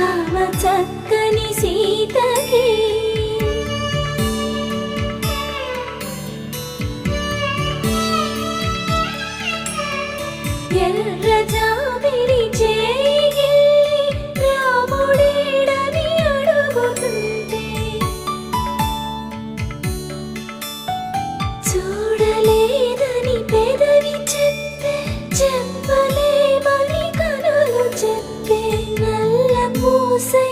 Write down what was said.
రామ చక్కని సీతకి ఎర్ర జాబిలి చేయి రాముడేడని అడుగుతుంటే చూడలేదని పెదవి చెప్పే చెప్పలేమని కనులు చెప్పే నల్ల పూసై